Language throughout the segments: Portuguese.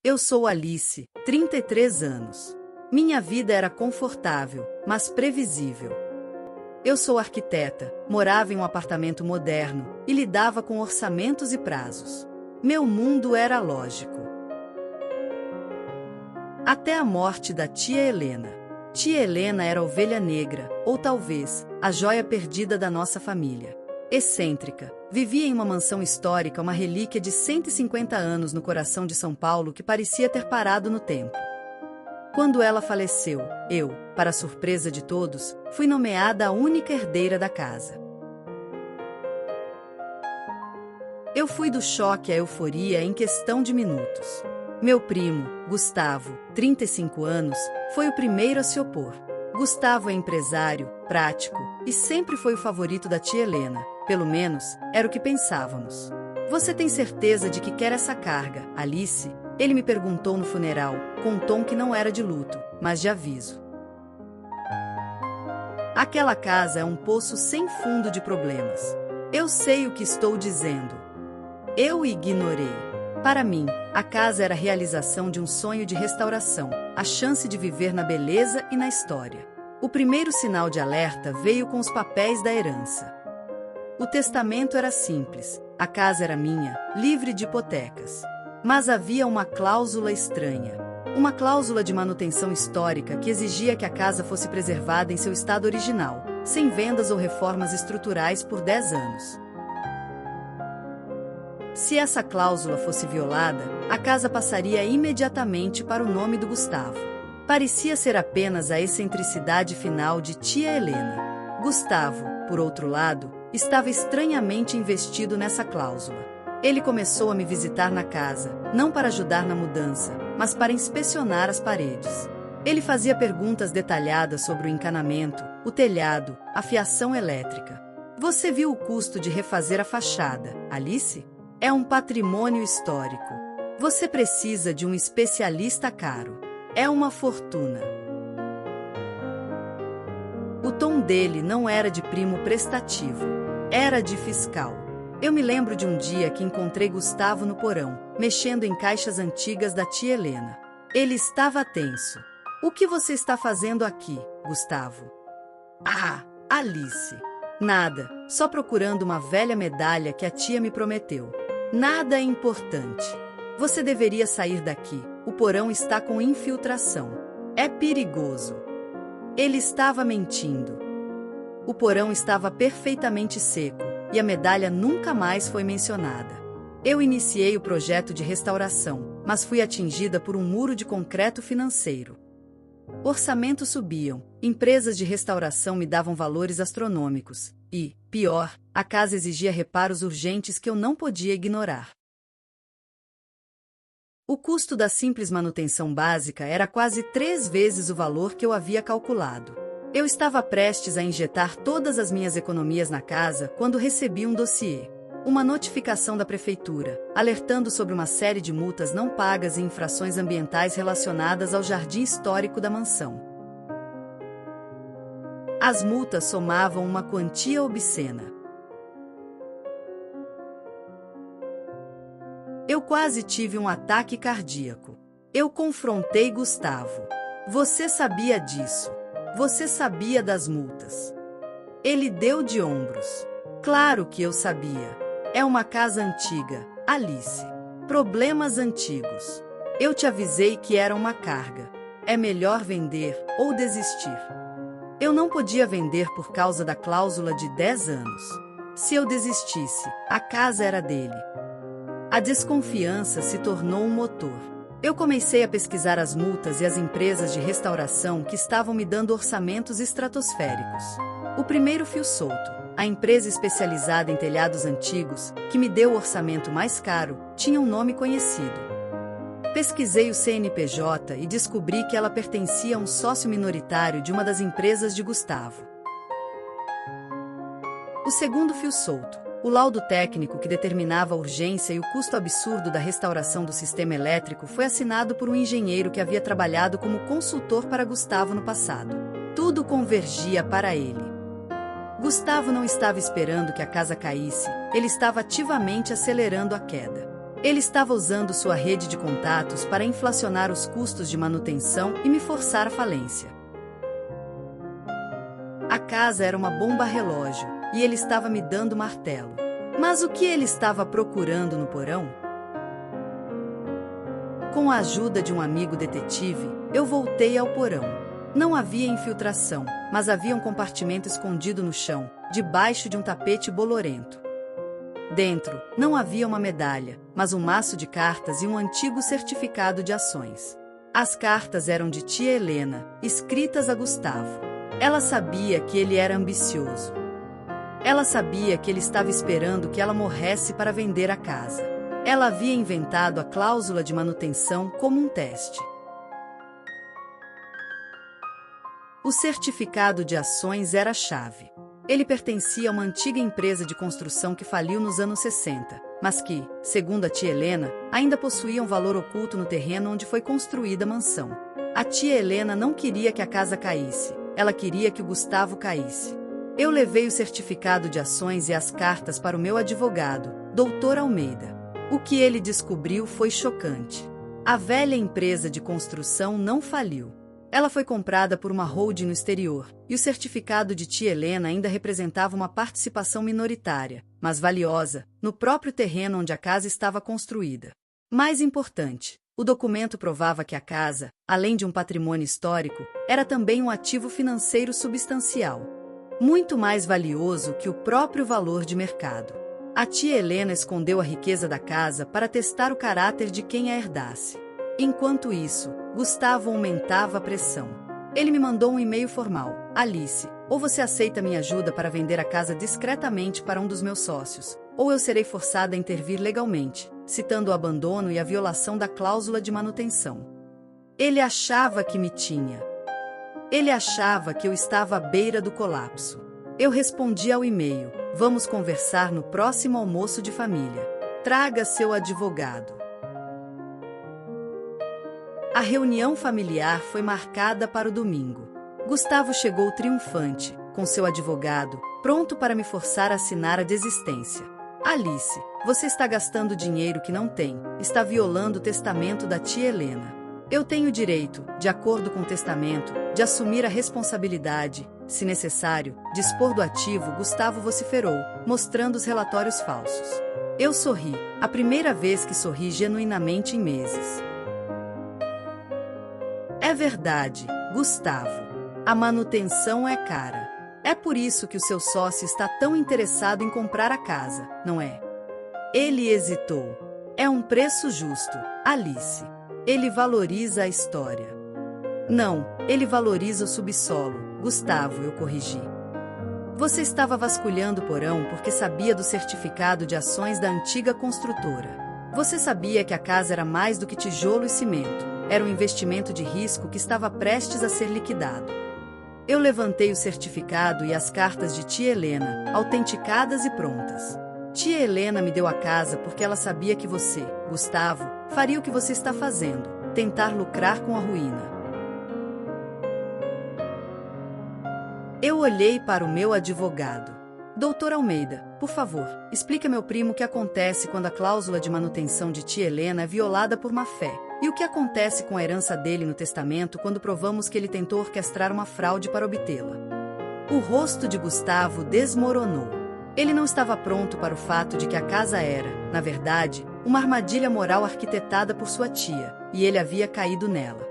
Eu sou Alice, 33 anos. Minha vida era confortável, mas previsível. Eu sou arquiteta, morava em um apartamento moderno e lidava com orçamentos e prazos. Meu mundo era lógico. Até a morte da tia Helena. Tia Helena era a ovelha negra, ou talvez, a joia perdida da nossa família. Excêntrica, vivia em uma mansão histórica, uma relíquia de 150 anos no coração de São Paulo que parecia ter parado no tempo. Quando ela faleceu, eu, para surpresa de todos, fui nomeada a única herdeira da casa. Eu fui do choque à euforia em questão de minutos. Meu primo, Gustavo, 35 anos, foi o primeiro a se opor. Gustavo é empresário, prático, e sempre foi o favorito da tia Helena, pelo menos, era o que pensávamos. Você tem certeza de que quer essa carga, Alice? Ele me perguntou no funeral, com um tom que não era de luto, mas de aviso. Aquela casa é um poço sem fundo de problemas. Eu sei o que estou dizendo. Eu ignorei. Para mim, a casa era a realização de um sonho de restauração, a chance de viver na beleza e na história. O primeiro sinal de alerta veio com os papéis da herança. O testamento era simples, a casa era minha, livre de hipotecas. Mas havia uma cláusula estranha. Uma cláusula de manutenção histórica que exigia que a casa fosse preservada em seu estado original, sem vendas ou reformas estruturais por 10 anos. Se essa cláusula fosse violada, a casa passaria imediatamente para o nome do Gustavo. Parecia ser apenas a excentricidade final de tia Helena. Gustavo, por outro lado, estava estranhamente investido nessa cláusula. Ele começou a me visitar na casa, não para ajudar na mudança, mas para inspecionar as paredes. Ele fazia perguntas detalhadas sobre o encanamento, o telhado, a fiação elétrica. Você viu o custo de refazer a fachada, Alice? É um patrimônio histórico. Você precisa de um especialista caro. É uma fortuna. O tom dele não era de primo prestativo. Era de fiscal. Eu me lembro de um dia que encontrei Gustavo no porão, mexendo em caixas antigas da tia Helena. Ele estava tenso. O que você está fazendo aqui, Gustavo? Ah, Alice. Nada, só procurando uma velha medalha que a tia me prometeu. Nada é importante. Você deveria sair daqui. O porão está com infiltração. É perigoso. Ele estava mentindo. O porão estava perfeitamente seco, e a medalha nunca mais foi mencionada. Eu iniciei o projeto de restauração, mas fui atingida por um muro de concreto financeiro. Orçamentos subiam, empresas de restauração me davam valores astronômicos, e, pior, a casa exigia reparos urgentes que eu não podia ignorar. O custo da simples manutenção básica era quase 3 vezes o valor que eu havia calculado. Eu estava prestes a injetar todas as minhas economias na casa quando recebi um dossiê. Uma notificação da prefeitura, alertando sobre uma série de multas não pagas e infrações ambientais relacionadas ao jardim histórico da mansão. As multas somavam uma quantia obscena. Eu quase tive um ataque cardíaco. Eu confrontei Gustavo. Você sabia disso? Você sabia das multas? Ele deu de ombros. Claro que eu sabia. É uma casa antiga, Alice. Problemas antigos. Eu te avisei que era uma carga. É melhor vender ou desistir. Eu não podia vender por causa da cláusula de 10 anos. Se eu desistisse, a casa era dele. A desconfiança se tornou um motor. Eu comecei a pesquisar as multas e as empresas de restauração que estavam me dando orçamentos estratosféricos. O primeiro fio solto. A empresa especializada em telhados antigos, que me deu o orçamento mais caro, tinha um nome conhecido. Pesquisei o CNPJ e descobri que ela pertencia a um sócio minoritário de uma das empresas de Gustavo. O segundo fio solto. O laudo técnico que determinava a urgência e o custo absurdo da restauração do sistema elétrico foi assinado por um engenheiro que havia trabalhado como consultor para Gustavo no passado. Tudo convergia para ele. Gustavo não estava esperando que a casa caísse, ele estava ativamente acelerando a queda. Ele estava usando sua rede de contatos para inflacionar os custos de manutenção e me forçar à falência. A casa era uma bomba relógio, e ele estava me dando martelo. Mas o que ele estava procurando no porão? Com a ajuda de um amigo detetive, eu voltei ao porão. Não havia infiltração, mas havia um compartimento escondido no chão, debaixo de um tapete bolorento. Dentro, não havia uma medalha, mas um maço de cartas e um antigo certificado de ações. As cartas eram de tia Helena, escritas a Gustavo. Ela sabia que ele era ambicioso. Ela sabia que ele estava esperando que ela morresse para vender a casa. Ela havia inventado a cláusula de manutenção como um teste. O certificado de ações era a chave. Ele pertencia a uma antiga empresa de construção que faliu nos anos 60, mas que, segundo a tia Helena, ainda possuía um valor oculto no terreno onde foi construída a mansão. A tia Helena não queria que a casa caísse, ela queria que o Gustavo caísse. Eu levei o certificado de ações e as cartas para o meu advogado, Dr. Almeida. O que ele descobriu foi chocante. A velha empresa de construção não faliu. Ela foi comprada por uma holding no exterior, e o certificado de tia Helena ainda representava uma participação minoritária, mas valiosa, no próprio terreno onde a casa estava construída. Mais importante, o documento provava que a casa, além de um patrimônio histórico, era também um ativo financeiro substancial, muito mais valioso que o próprio valor de mercado. A tia Helena escondeu a riqueza da casa para testar o caráter de quem a herdasse. Enquanto isso, Gustavo aumentava a pressão. Ele me mandou um e-mail formal. Alice, ou você aceita minha ajuda para vender a casa discretamente para um dos meus sócios, ou eu serei forçada a intervir legalmente, citando o abandono e a violação da cláusula de manutenção. Ele achava que me tinha. Ele achava que eu estava à beira do colapso. Eu respondi ao e-mail: vamos conversar no próximo almoço de família. Traga seu advogado. A reunião familiar foi marcada para o domingo. Gustavo chegou triunfante, com seu advogado, pronto para me forçar a assinar a desistência. Alice, você está gastando dinheiro que não tem, está violando o testamento da tia Helena. Eu tenho o direito, de acordo com o testamento, de assumir a responsabilidade, se necessário, dispor do ativo. Gustavo vociferou, mostrando os relatórios falsos. Eu sorri, a primeira vez que sorri genuinamente em meses. É verdade, Gustavo. A manutenção é cara. É por isso que o seu sócio está tão interessado em comprar a casa, não é? Ele hesitou. É um preço justo, Alice. Ele valoriza a história. Não, ele valoriza o subsolo, Gustavo, eu corrigi. Você estava vasculhando o porão porque sabia do certificado de ações da antiga construtora. Você sabia que a casa era mais do que tijolo e cimento. Era um investimento de risco que estava prestes a ser liquidado. Eu levantei o certificado e as cartas de tia Helena, autenticadas e prontas. Tia Helena me deu a casa porque ela sabia que você, Gustavo, faria o que você está fazendo, tentar lucrar com a ruína. Eu olhei para o meu advogado. Doutor Almeida, por favor, explique a meu primo o que acontece quando a cláusula de manutenção de tia Helena é violada por má fé. E o que acontece com a herança dele no testamento quando provamos que ele tentou orquestrar uma fraude para obtê-la? O rosto de Gustavo desmoronou. Ele não estava pronto para o fato de que a casa era, na verdade, uma armadilha moral arquitetada por sua tia, e ele havia caído nela.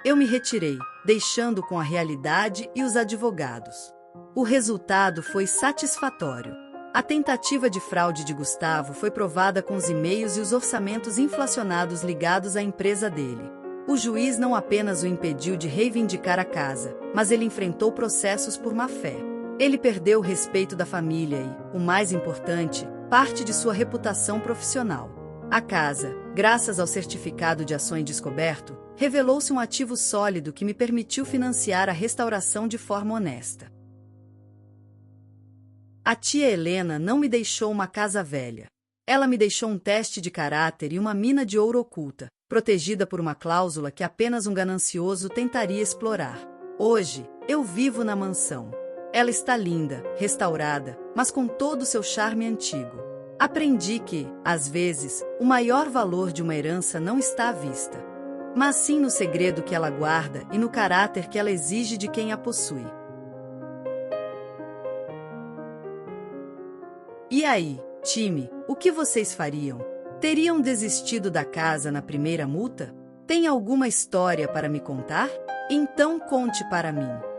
Eu me retirei, deixando com a realidade e os advogados. O resultado foi satisfatório. A tentativa de fraude de Gustavo foi provada com os e-mails e os orçamentos inflacionados ligados à empresa dele. O juiz não apenas o impediu de reivindicar a casa, mas ele enfrentou processos por má-fé. Ele perdeu o respeito da família e, o mais importante, parte de sua reputação profissional. A casa, graças ao certificado de ações descoberto, revelou-se um ativo sólido que me permitiu financiar a restauração de forma honesta. A tia Helena não me deixou uma casa velha. Ela me deixou um teste de caráter e uma mina de ouro oculta, protegida por uma cláusula que apenas um ganancioso tentaria explorar. Hoje, eu vivo na mansão. Ela está linda, restaurada, mas com todo o seu charme antigo. Aprendi que, às vezes, o maior valor de uma herança não está à vista, mas sim no segredo que ela guarda e no caráter que ela exige de quem a possui. E aí, time, o que vocês fariam? Teriam desistido da casa na primeira multa? Tem alguma história para me contar? Então conte para mim.